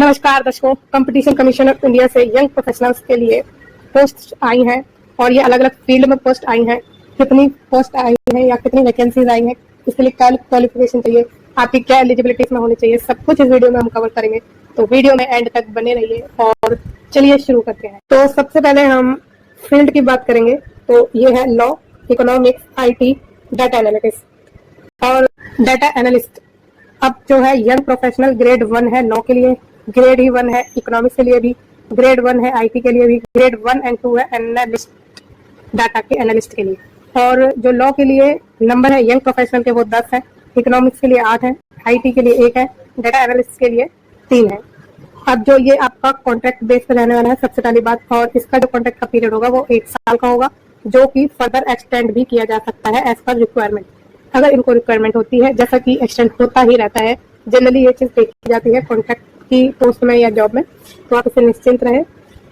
नमस्कार दर्शकों, competition commission of India से यंग प्रोफेशनल्स के लिए पोस्ट आई हैं और ये अलग अलग फील्ड में पोस्ट आई हैं। कितनी पोस्ट आई है या कितनी वैकेंसीज आई हैं, इसके लिए क्या क्वालिफिकेशन चाहिए, आपकी क्या एलिजिबिलिटी में होनी चाहिए, सब कुछ इस वीडियो में हम कवर करेंगे। तो वीडियो में एंड तक बने रहिए और चलिए शुरू करते हैं। तो सबसे पहले हम फील्ड की बात करेंगे। तो ये है law, economics, IT, data analytics और डाटा एनालिस्ट। अब जो है यंग प्रोफेशनल ग्रेड 1 है लॉ के लिए, ग्रेड ही 1 है इकोनॉमिक्स के लिए भी, ग्रेड 1 है IT के लिए भी, ग्रेड 1 एंड 2 है एनालिस्ट, डाटा के एनालिस्ट के लिए। और जो लॉ के लिए नंबर है यंग प्रोफेशनल के वो 10 है, इकोनॉमिक्स के लिए 8 है, IT के लिए 1 है, डाटा एनालिस्ट के लिए 3 है। अब जो ये आपका कॉन्ट्रैक्ट बेस पे रहने वाला है सबसे पहली बात, और इसका जो कॉन्ट्रैक्ट का पीरियड होगा वो 1 साल का होगा, जो कि फर्दर एक्सटेंड भी किया जा सकता है एज पर रिक्वायरमेंट, अगर इनको रिक्वायरमेंट होती है, जैसा कि एक्सटेंड होता ही रहता है। जनरली ये चीज देखी जाती है कॉन्ट्रैक्ट की पोस्ट में या जॉब में, तो आप इसे निश्चिंत रहे।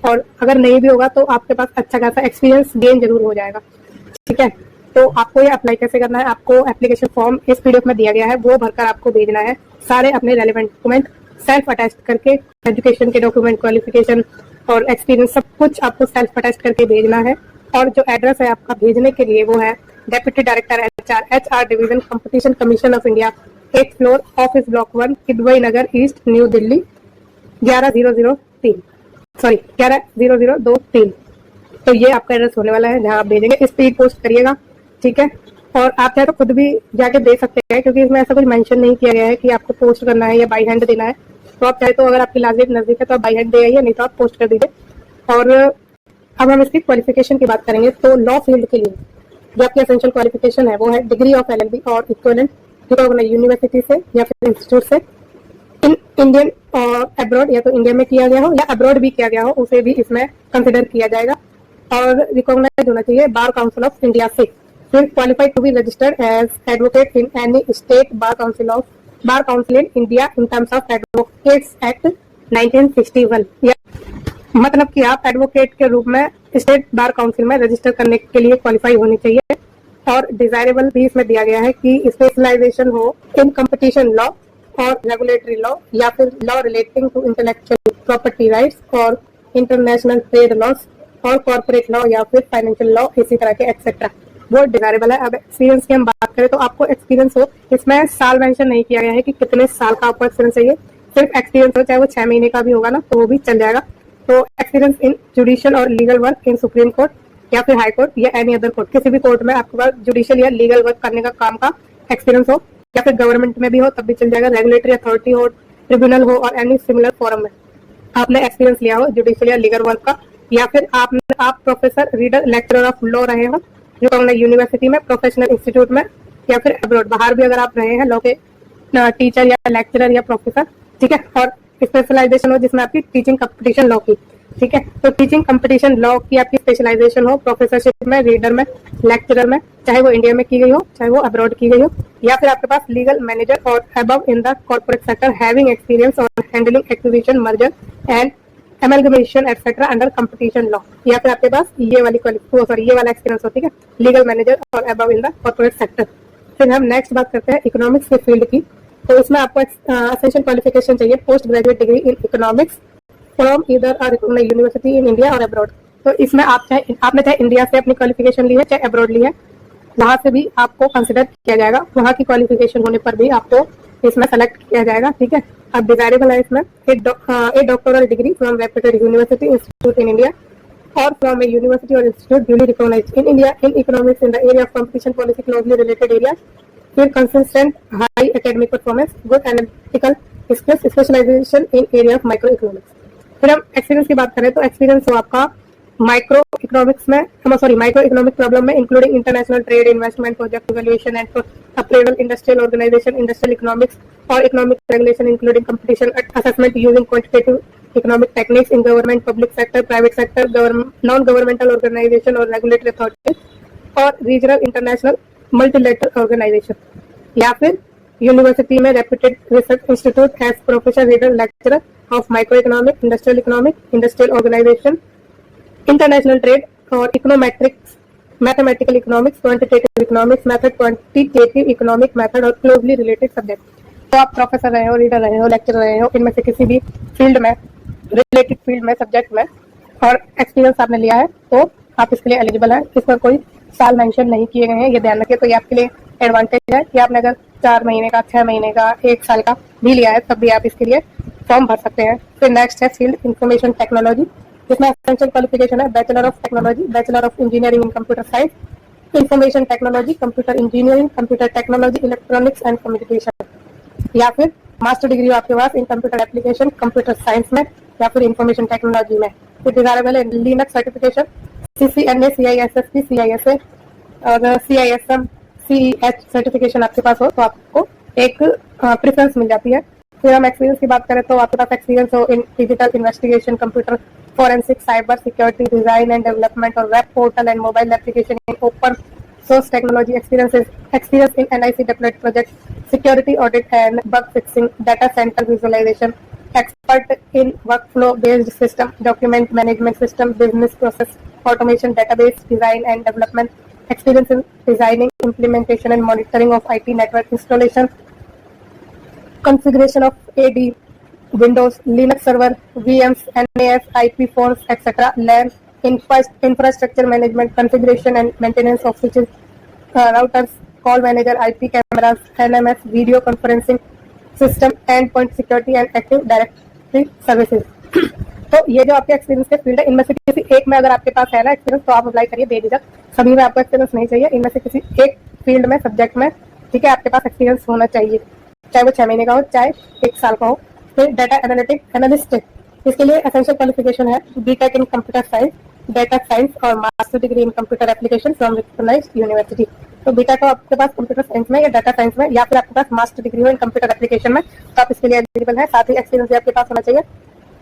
और अगर नहीं भी होगा तो आपके पास अच्छा खासा एक्सपीरियंस गेन जरूर हो जाएगा, ठीक है। तो आपको ये अप्लाई कैसे करना है, आपको एप्लीकेशन फॉर्म इस PDF में दिया गया है, वो भरकर आपको भेजना है। सारे अपने रेलेवेंट डॉक्यूमेंट सेल्फ अटैच करके, एजुकेशन के डॉक्यूमेंट, क्वालिफिकेशन और एक्सपीरियंस सब कुछ आपको सेल्फ अटैच करके भेजना है। और जो एड्रेस है आपका भेजने के लिए वो है deputy director HR division, competition commission of India, 8th floor, office block 1, Kidwai Nagar east, new Delhi 11003। तो ये आपका एड्रेस होने वाला है जहाँ आप भेजेंगे। स्पीड पोस्ट करिएगा, ठीक है। और आप चाहे तो खुद भी जाके दे सकते हैं, क्योंकि इसमें ऐसा कुछ मेंशन नहीं किया गया है कि आपको पोस्ट करना है या बाई हैंड देना है। तो आप चाहे तो, अगर आपकी लाजिक नजदीक है तो आप बाई हैंड दे आइए, नहीं तो आप पोस्ट कर दीजिए। और अब हम इसकी क्वालिफिकेशन की बात करेंगे। तो लॉ फील्ड के लिए जो आपकी एसेंशियल क्वालिफिकेशन है वो है डिग्री ऑफ LLB और इक्विवेलेंट यूनिवर्सिटी से या फिर इंस्टीट्यूट से, इन इंडियन और अब्रॉड, या तो इंडिया में किया गया हो या अब्रॉड भी किया गया हो, उसे भी इसमें कंसिडर किया जाएगा। और रिकॉग्नाइज होना चाहिए बार काउंसिल ऑफ इंडिया से, फिर qualified to be registered as advocate in any state bar council in India in terms of advocates act 1961। मतलब कि आप एडवोकेट के रूप में स्टेट बार काउंसिल में रजिस्टर करने के लिए क्वालिफाई होनी चाहिए। और डिजायरेबल भी इसमें दिया गया है कि स्पेशलाइजेशन हो इन कंपटीशन लॉ और रेगुलेटरी लॉ, या फिर law relating to intellectual property rights और इंटरनेशनल ट्रेड लॉस और कॉर्पोरेट लॉ या फिर फाइनेंशियल लॉ, इसी तरह के एक्सेट्रा, वो डिजायरेबल है। अब एक्सपीरियंस की हम बात करें तो आपको एक्सपीरियंस हो, इसमें साल मेंशन नहीं किया गया है कि कितने साल का आपको एक्सपीरियंस चाहिए, सिर्फ एक्सपीरियंस हो, चाहे वो 6 महीने का भी होगा ना तो वो भी चल जाएगा। तो एक्सपीरियंस इन जुडिशियल और legal work in supreme court या फिर हाई कोर्ट या एनी अदर कोर्ट, किसी भी कोर्ट में आपके पास जुडिशियल या लीगल वर्क करने का काम का एक्सपीरियंस हो, या फिर गवर्नमेंट में भी हो तब भी चल जाएगा, रेगुलेटरी अथॉरिटी हो, ट्रिब्यूनल हो और एनी सिमिलर फोरम में आपने एक्सपीरियंस लिया हो जुडिशियल या लीगल वर्क का, या फिर आप professor, reader, lecturer of law रहे हो यूनिवर्सिटी में, प्रोफेशनल इंस्टीट्यूट में या फिर अब्रॉड, बाहर भी अगर आप रहे हैं लॉ के टीचर या लेक्चरर या प्रोफेसर, ठीक है। और स्पेशलाइजेशन हो जिसमें आपकी टीचिंग कंपटीशन लॉ की, ठीक है। तो टीचिंग कंपटीशन लॉ की आपकी स्पेशलाइजेशन हो, प्रोफेसरशिप में, रीडर में, लेक्चरर में, चाहे वो इंडिया में की गई हो चाहे वो अब्रॉड की गई हो, या फिर आपके पास लीगल मैनेजर और above in the corporate sector having experience और handling acquisition, merger and amalgamation etcetera under competition law, या फिर आपके पास ये वाला एक्सपीरियंस हो, ठीक है, लीगल मैनेजर और above in the corporate sector. फिर हम नेक्स्ट बात करते हैं इकोनॉमिक्स के फील्ड की। तो इसमें आपको एसेंशियल क्वालिफिकेशन चाहिए post graduate degree in economics from either a recognized university in India और अब्रॉड। तो इसमें आपने चाहे इंडिया से अपनी क्वालिफिकेशन ली है चाहे अब्रॉड ली है, वहां से भी आपको कंसिडर किया जाएगा, वहां की क्वालिफिकेशन होने पर भी आपको इसमें सेलेक्ट किया जाएगा, ठीक है। अब डिजायरेबल है इसमें a doctoral degree from reputed university institute in India और फ्रॉम ए यूनिवर्सिटी और institute duly recognised in India in economics in the area of competition policy closely related area, फिर consistent high academic performance, good analytical skills, specialisation in area of micro economics. फिर हम experience की बात करें तो experience हो आपका micro economic problem में, including international trade, investment, project evaluation and appraisal, industrial organisation, industrial economics और economic regulation including competition assessment using quantitative economic techniques in government, public sector, private sector, non governmental organisation और regulatory authority और regional, international, multilateral organisation, या फिर university में reputed research institute as professor, reader, lecturer of micro economic, industrial organisation, international trade और econometrics, mathematical economics, quantitative economics method, quantitative economic method और closely related subject. तो आप professor रहे हो, reader रहे हो, लेक्चरर रहे हो, इनमें से किसी भी फील्ड में, रिलेटेड फील्ड में, सब्जेक्ट में और एक्सपीरियंस आपने लिया है तो आप इसके लिए एलिजिबल हैं। इस पर कोई साल मेंशन नहीं किए गए हैं, ये ध्यान रखिए। तो ये आपके लिए एडवांटेज है कि आपने अगर 4 महीने का, 6 महीने का, 1 साल का भी लिया है तब भी आप इसके लिए फॉर्म भर सकते हैं। फिर नेक्स्ट है फील्ड इंफॉर्मेशन टेक्नोलॉजी, जिसमें एसेंशियल क्वालिफिकेशन है bachelor of technology, bachelor of engineering in computer science, information technology, computer engineering, computer technology, electronics and communication, या फिर मास्टर डिग्री आपके पास in computer application, computer science में या फिर इंफॉर्मेशन टेक्नोलॉजी में। फिर डिजायरेबल है Linux certification, CCNA, CISSP, CISA और CISM, CEH सर्टिफिकेशन आपके पास हो तो आपको एक प्रेफरेंस मिल जाती है। फिर हम एक्सपीरियंस की बात करें तो आपके पास एक्सपीरियंस हो in digital investigation, computer forensic, cyber security, design and development और web portal and mobile application in open source technology, experience in NIC deployed project, security audit and bug fixing, data center visualization, expert in workflow based system, document management system, business process automation, database design and development, experience in designing, implementation and monitoring of IT network installation, configuration of AD, Windows, Linux server, VMs, NAS, IP phones, etc., LAN, infrastructure management, configuration and maintenance of switches, routers, call manager, IP cameras, NMS, video conferencing system, endpoint security and Active Directory services. तो ये जो आपके experience के field है, इनमें से किसी एक में अगर आपके पास है ना एक्सपीरियंस तो आप अप्लाई करिए बेझिझक। सभी में आपको एक्सपीरियंस नहीं चाहिए, इनमें से किसी एक फील्ड में, सब्जेक्ट में, ठीक है, आपके पास एक्सपीरियंस होना चाहिए, चाहे वो 6 महीने का हो, चाहे 1 साल का हो। फिर डाटा एनालिस्ट, इसके लिए एसेंशियल क्वालिफिकेशन है BTech in computer science, data science और master degree in computer application from recognised university. तो बीटेक आपके पास कंप्यूटर साइंस में या डाटा साइंस में, या फिर आपके पास मास्टर डिग्री हो इन कंप्यूटर एप्लीकेशन में, तो आप इसके लिए एलिजिबल है। साथ ही एक्सपीरियंस भी आपके पास होना चाहिए।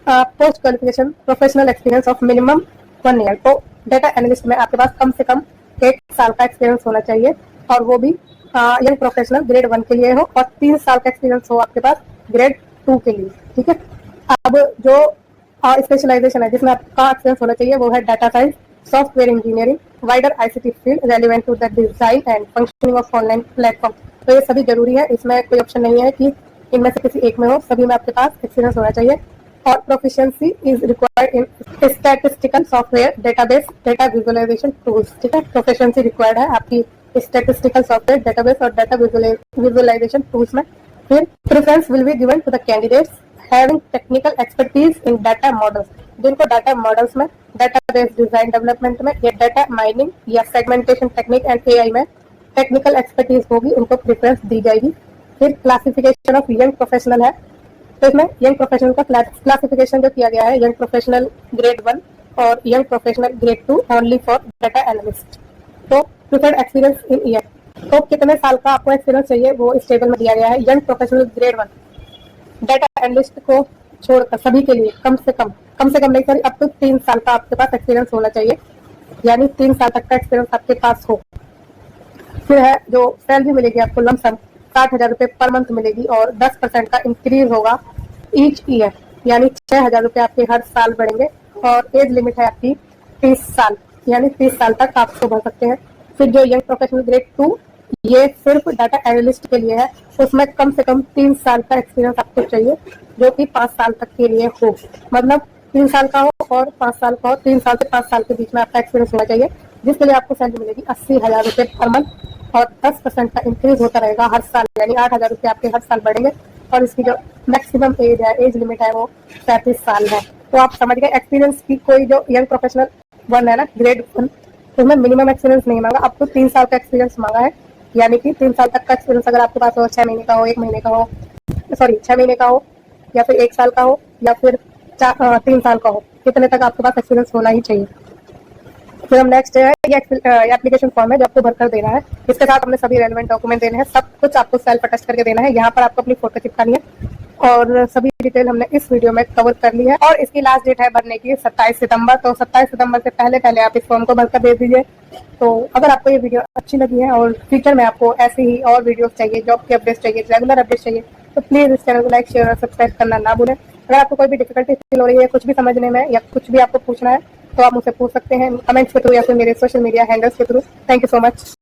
Post qualification professional experience of minimum 1 year. तो डाटा एनालिस्ट में आपके पास कम से कम 1 साल का एक्सपीरियंस होना चाहिए और वो भी यंग प्रोफेशनल ग्रेड 1 के लिए हो और 3 साल का एक्सपीरियंस हो आपके पास ग्रेड 2 के लिए, ठीक है। अब जो स्पेशलाइजेशन है जिसमें आपका एक्सपीरियंस होना चाहिए वो है data science, software engineering, wider ICT field relevant to the design and functioning of online platform. तो ये सभी जरूरी है, इसमें कोई ऑप्शन नहीं है कि इनमें से किसी एक में हो, सभी में आपके पास एक्सपीरियंस होना चाहिए। और proficiency is required in statistical software, database, data visualization tools, ठीक है। प्रोफिशिएंसी रिक्वायर्ड है आपकी स्टैटिस्टिकल सॉफ्टवेयर, डेटाबेस और डेटा विजुअलाइजेशन टूल्स में। फिर preference will be given to the candidates having technical expertise in data models, जिनको data models में, database design development में या डाटा माइनिंग या सेगमेंटेशन टेक्निक एंड AI में टेक्निकल एक्सपर्टीज होगी, उनको प्रेफरेंस दी जाएगी। फिर क्लासिफिकेशन ऑफ यंग प्रोफेशनल है, तो इसमें यंग प्रोफेशनल का क्लासिफिकेशन जो किया गया है, यंग प्रोफेशनल ग्रेड 1 और young professional grade 2 only for data analyst. तो प्रिफर्ड एक्सपीरियंस इन ईयर, तो कितने साल का आपको एक्सपीरियंस चाहिए वो इस टेबल में दिया गया है। Young professional grade 1 data analyst को छोड़कर सभी के लिए कम से कम नहीं सॉरी अब तो 3 साल का आपके पास एक्सपीरियंस होना चाहिए, यानी 3 साल तक का एक्सपीरियंस आपके पास हो। फिर है जो सैलरी मिलेगी आपको लमसम 60,000 रुपये पर मंथ मिलेगी और 10% का इंक्रीज होगा ईच ईयर, यानी 6,000 रुपये आपके हर साल बढ़ेंगे। और एज लिमिट है आपकी 30 साल, यानी 30 साल तक आप उसको भर सकते हैं। फिर जो यंग प्रोफेशनल ग्रेड 2 ये सिर्फ डाटा एनालिस्ट के लिए है, उसमें कम से कम 3 साल का एक्सपीरियंस आपको चाहिए जो कि 5 साल तक के लिए हो, मतलब 3 साल का हो और 5 साल का हो, 3 साल से 5 साल के बीच में आपका एक्सपीरियंस होना चाहिए, जिसके लिए आपको सैलरी मिलेगी 80,000 रुपये पर मंथ और 10% का इंक्रीज होता रहेगा हर साल, यानी 8,000 रुपये आपके हर साल बढ़ेंगे। और इसकी जो मैक्सिमम एज है, एज लिमिट है वो 37 साल है। तो आप समझ गए एक्सपीरियंस की कोई जो यंग प्रोफेशनल 1 है ना ग्रेड 1, तो उसमें मिनिमम एक्सपीरियंस नहीं मांगा, आपको 3 साल का एक्सपीरियंस मांगा है, यानी कि 3 साल तक का एक्सपीरियंस अगर आपके पास हो, 6 महीने का हो, 1 महीने का हो, सॉरी 6 महीने का हो या फिर 1 साल का हो या फिर 3 साल का हो, कितने तक आपके पास एक्सपीरियंस होना ही चाहिए। फिर हम नेक्स्ट है ये एप्लीकेशन फॉर्म है जो आपको भरकर देना है, इसके साथ हमने सभी रेलेवेंट डॉक्यूमेंट देने हैं, सब कुछ आपको सेल्फ अटेस्ट करके देना है। यहाँ पर आपको अपनी फोटो चिपकानी है और सभी डिटेल हमने इस वीडियो में कवर कर ली है। और इसकी लास्ट डेट है भरने की 27 सितंबर, तो 27 सितंबर से पहले आप इस फॉर्म को भरकर दे दीजिए। तो अगर आपको ये वीडियो अच्छी लगी है और फ्यूचर में आपको ऐसी ही और वीडियोस चाहिए, जॉब की अपडेट्स चाहिए, रेगुलर अपडेट्स चाहिए, तो प्लीज इस चैनल को लाइक, शेयर और सब्सक्राइब करना ना भूलें। अगर आपको कोई भी डिफिकल्टी फील हो रही है, कुछ भी समझने में या कुछ भी आपको पूछना है तो आप मुझसे पूछ सकते हैं कमेंट्स के थ्रू या फिर मेरे सोशल मीडिया हैंडल्स के through. Thank you so much.